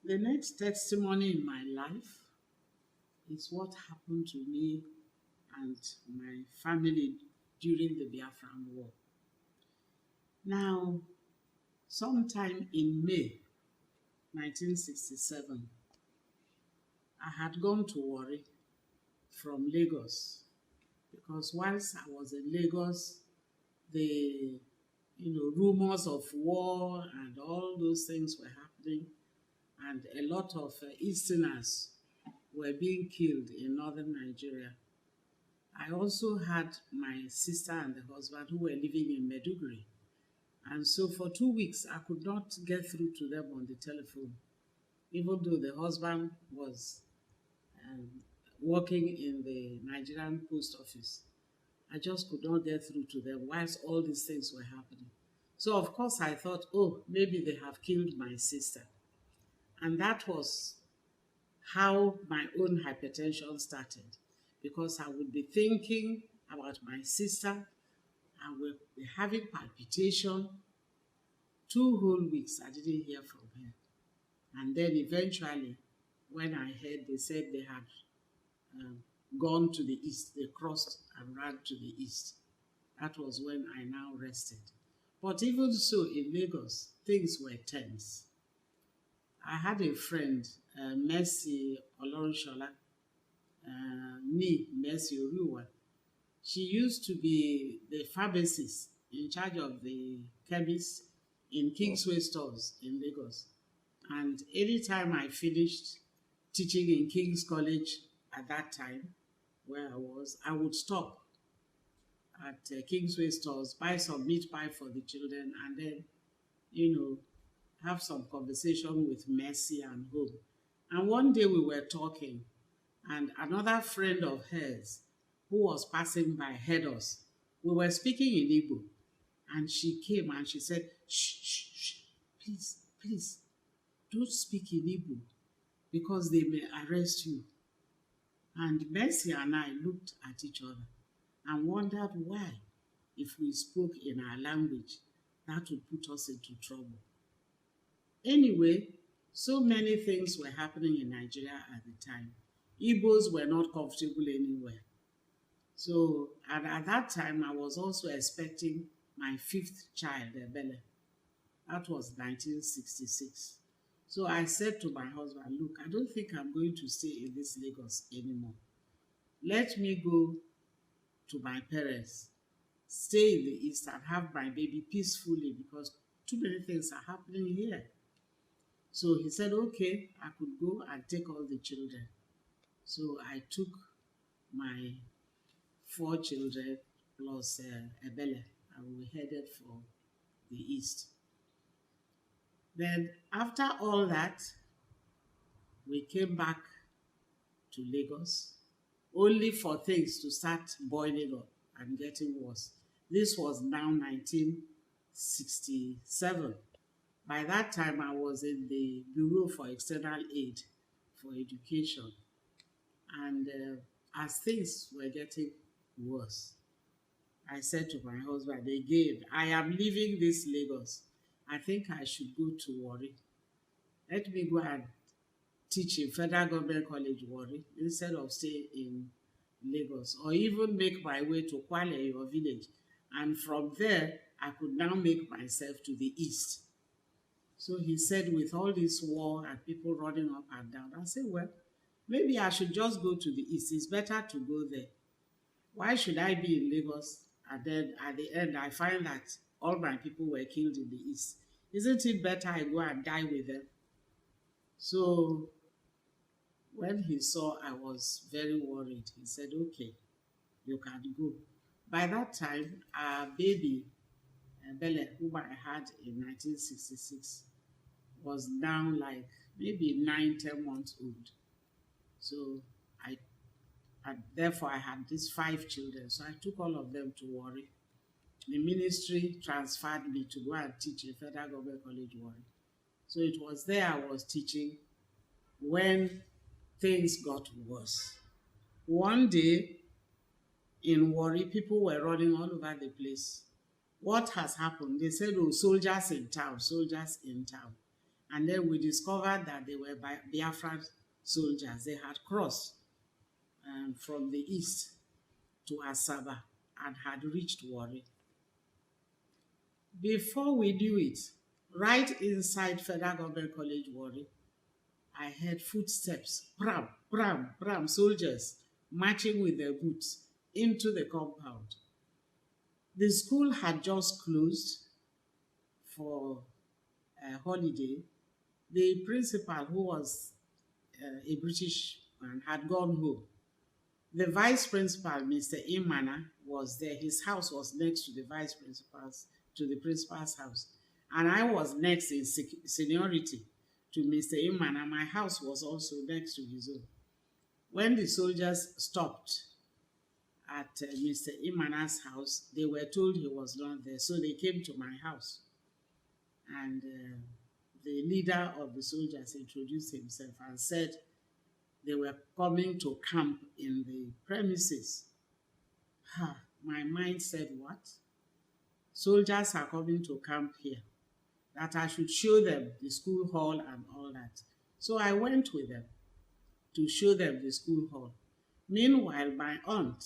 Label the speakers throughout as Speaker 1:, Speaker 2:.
Speaker 1: The next testimony in my life is what happened to me and my family during the Biafran War. Now, sometime in May 1967, I had gone to Warri from Lagos because whilst I was in Lagos, the rumors of war and all those things were happening, and a lot of Easterners were being killed in northern Nigeria. I also had my sister and the husband who were living in Maiduguri. And so for 2 weeks, I could not get through to them on the telephone, even though the husband was working in the Nigerian post office. I just could not get through to them whilst all these things were happening. So of course I thought, oh, maybe they have killed my sister. And that was how my own hypertension started, because I would be thinking about my sister. I would be having palpitation. 2 whole weeks I didn't hear from her. And then eventually, when I heard, they said they had gone to the east. They crossed and ran to the east. That was when I now rested. But even so, in Lagos, things were tense. I had a friend, Mercy Olorunshola, Mercy Oruwa. She used to be the pharmacist in charge of the chemist in Kingsway stores in Lagos. And anytime I finished teaching in King's College at that time, where I was, I would stop at Kingsway stores, buy some meat pie for the children, and then, have some conversation with Mercy and home. And one day we were talking, and another friend of hers who was passing by heard us. We were speaking in Igbo, and she came and she said, shh, shh, shh, please, don't speak in Igbo because they may arrest you. And Mercy and I looked at each other and wondered why, if we spoke in our language, that would put us into trouble. Anyway, so many things were happening in Nigeria at the time. Igbos were not comfortable anywhere. So at that time, I was also expecting my 5th child, Ebele. That was 1966. So I said to my husband, look, I don't think I'm going to stay in this Lagos anymore. Let me go to my parents, stay in the East and have my baby peacefully because too many things are happening here. So he said, okay, I could go and take all the children. So I took my 4 children plus Ebele, and we headed for the East. Then after all that, we came back to Lagos, only for things to start boiling up and getting worse. This was now 1967. By that time, I was in the Bureau for External Aid for Education. And as things were getting worse, I said to my husband again, I am leaving this Lagos. I think I should go to Warri. Let me go and teach in Federal Government College, Warri, instead of staying in Lagos, or even make my way to Kwale, your village. And from there, I could now make myself to the East. So he said, with all this war and people running up and down, I said, well, maybe I should just go to the East. It's better to go there. Why should I be in Lagos? And then at the end, I find that all my people were killed in the East. Isn't it better I go and die with them? So when he saw I was very worried, he said, okay, you can go. By that time, our baby, Bele, whom I had in 1966, was now like maybe 9-10 months old. So therefore I had these 5 children. So I took all of them to Warri. The ministry transferred me to go and teach in Federal Government College, Warri. So it was there I was teaching when things got worse. One day in Warri, people were running all over the place. What has happened? They said, oh, soldiers in town, soldiers in town. And then we discovered that they were Biafran soldiers. They had crossed from the east to Asaba and had reached Warri. Before we knew it, right inside Federal Government College, Warri, I heard footsteps, pram, pram, pram, soldiers marching with their boots into the compound. The school had just closed for a holiday. The principal, who was a British man, had gone home. The vice principal, Mr. Imana, was there. His house was next to the principal's house. And I was next in seniority to Mr. Imana. My house was also next to his own. When the soldiers stopped at Mr. Imana's house, they were told he was not there. So they came to my house. And the leader of the soldiers introduced himself and said they were coming to camp in the premises. My mind said, what? Soldiers are coming to camp here. That I should show them the school hall and all that. So I went with them to show them the school hall. Meanwhile, my aunt,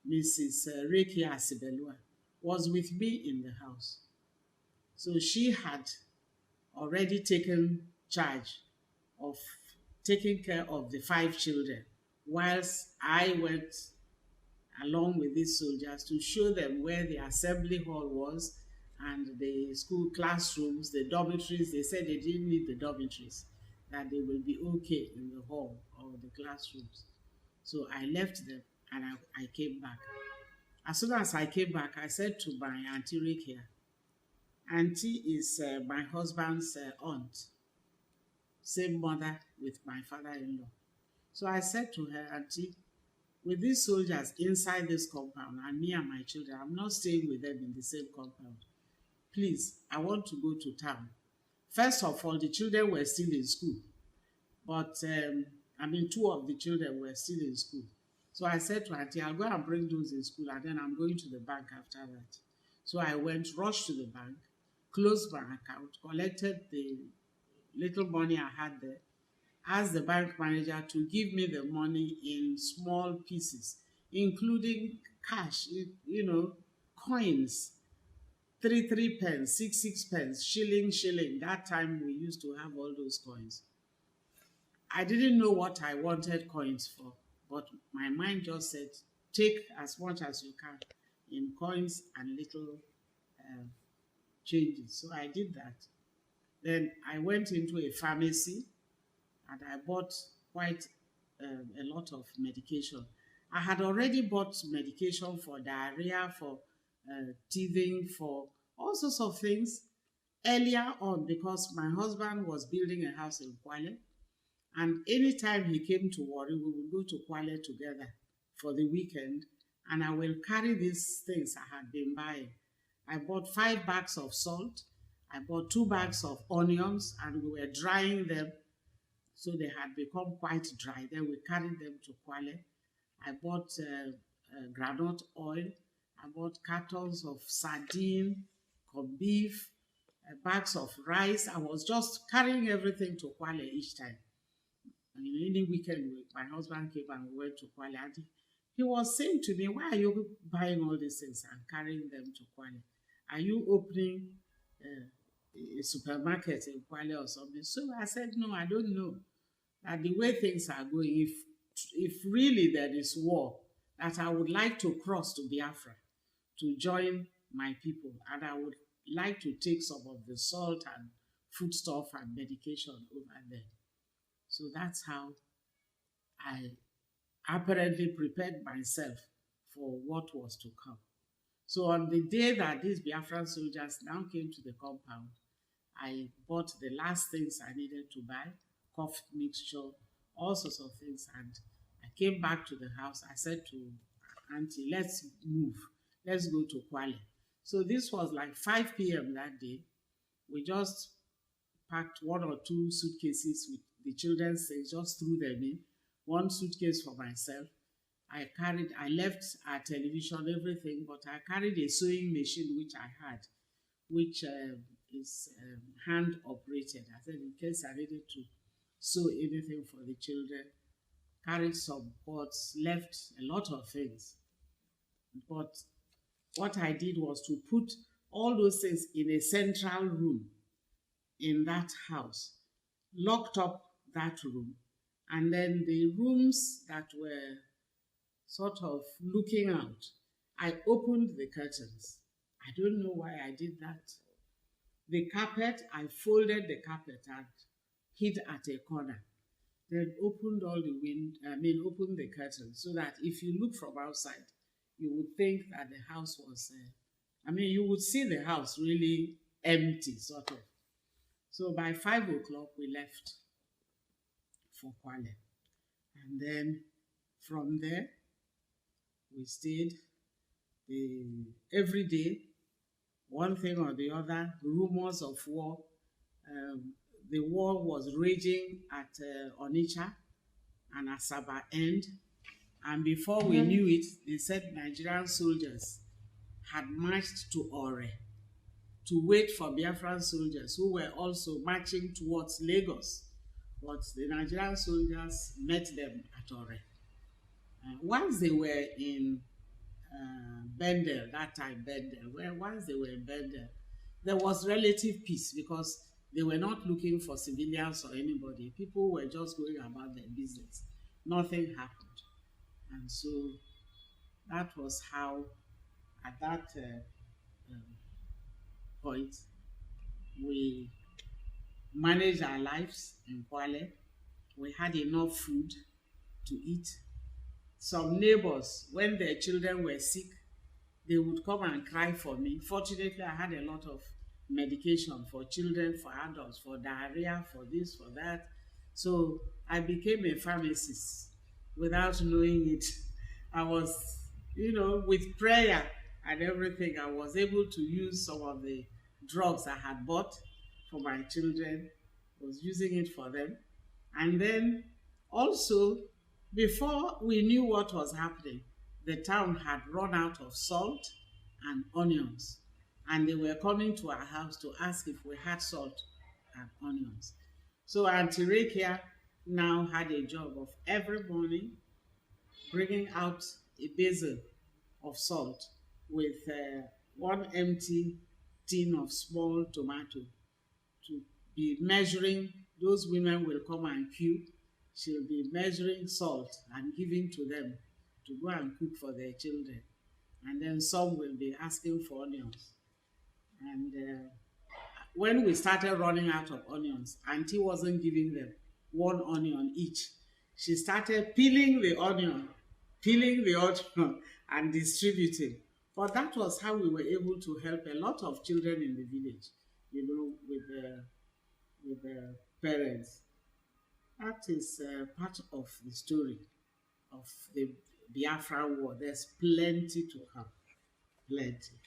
Speaker 1: Mrs. Rekia Sibelua, was with me in the house. So she had already taken charge of taking care of the 5 children, whilst I went along with these soldiers to show them where the assembly hall was and the school classrooms, the dormitories. They said they didn't need the dormitories, that they will be okay in the hall or the classrooms. So I left them and I came back. As soon as I came back, I said to my Auntie Rekia, Auntie is my husband's aunt, same mother with my father-in-law. So I said to her, Auntie, with these soldiers inside this compound and me and my children, I'm not staying with them in the same compound. Please, I want to go to town. First of all, the children were still in school. But, 2 of the children were still in school. So I said to Auntie, I'll go and bring those in school and then I'm going to the bank after that. So I went, rushed to the bank, closed my account, collected the little money I had there, asked the bank manager to give me the money in small pieces, including cash, coins, 3 pence, 6 pence, shilling. That time we used to have all those coins. I didn't know what I wanted coins for, but my mind just said, take as much as you can in coins and little changes. So I did that. Then I went into a pharmacy and I bought quite a lot of medication. I had already bought medication for diarrhea, for teething, for all sorts of things earlier on, because my husband was building a house in Kwale. And anytime he came to Warri, we would go to Kwale together for the weekend, and I will carry these things I had been buying. I bought 5 bags of salt. I bought 2 bags of onions, and we were drying them so they had become quite dry. Then we carried them to Kwale. I bought groundnut oil. I bought cartons of sardine, corned beef, bags of rice. I was just carrying everything to Kwale each time. And any weekend, my husband came and we went to Kwale. And he was saying to me, why are you buying all these things and carrying them to Kwale? Are you opening a supermarket in Kwale or something? So I said, no, I don't know. That the way things are going, if really there is war, that I would like to cross to Biafra to join my people, and I would like to take some of the salt and foodstuff and medication over there. So that's how I apparently prepared myself for what was to come. So on the day that these Biafran soldiers now came to the compound, I bought the last things I needed to buy, cough mixture, all sorts of things. And I came back to the house. I said to Auntie, let's move. Let's go to Kwale. So this was like 5 p.m. that day. We just packed 1 or 2 suitcases with the children's things, just threw them in. 1 suitcase for myself. I left our television, everything, but I carried a sewing machine which I had, which is hand operated. I said, in case I needed to sew anything for the children, carried some pots, left a lot of things. But what I did was to put all those things in a central room in that house, locked up that room, and then the rooms that were sort of looking out, I opened the curtains. I don't know why I did that. The carpet, I folded the carpet and hid at a corner. Then opened opened the curtains so that if you look from outside, you would think that the house was, you would see the house really empty, sort of. So by 5 o'clock, we left for Kwale. And then from there, we stayed every day, one thing or the other, rumors of war. The war was raging at Onitsha and Asaba end. And before we knew it, they said Nigerian soldiers had marched to Ore to wait for Biafran soldiers who were also marching towards Lagos. But the Nigerian soldiers met them at Ore. Once they were in Bendel, that time Bendel, once they were in Bendel, there was relative peace because they were not looking for civilians or anybody. People were just going about their business. Nothing happened. And so that was how, at that point, we managed our lives in Kwale. We had enough food to eat. Some neighbors, when their children were sick, they would come and cry for me. Fortunately, I had a lot of medication for children, for adults, for diarrhea, for this, for that. So I became a pharmacist without knowing it. I was, with prayer and everything, I was able to use some of the drugs I had bought for my children. I was using it for them. And then also, before we knew what was happening, the town had run out of salt and onions. And they were coming to our house to ask if we had salt and onions. So Auntie Rekia now had a job of every morning bringing out a basin of salt with one empty tin of small tomato to be measuring. Those women will come and queue. She'll be measuring salt and giving to them to go and cook for their children. And then some will be asking for onions. And when we started running out of onions, Auntie wasn't giving them one onion each. She started peeling the onion, and distributing. But that was how we were able to help a lot of children in the village, with their parents. That is part of the story of the Biafran war. There's plenty to come, plenty.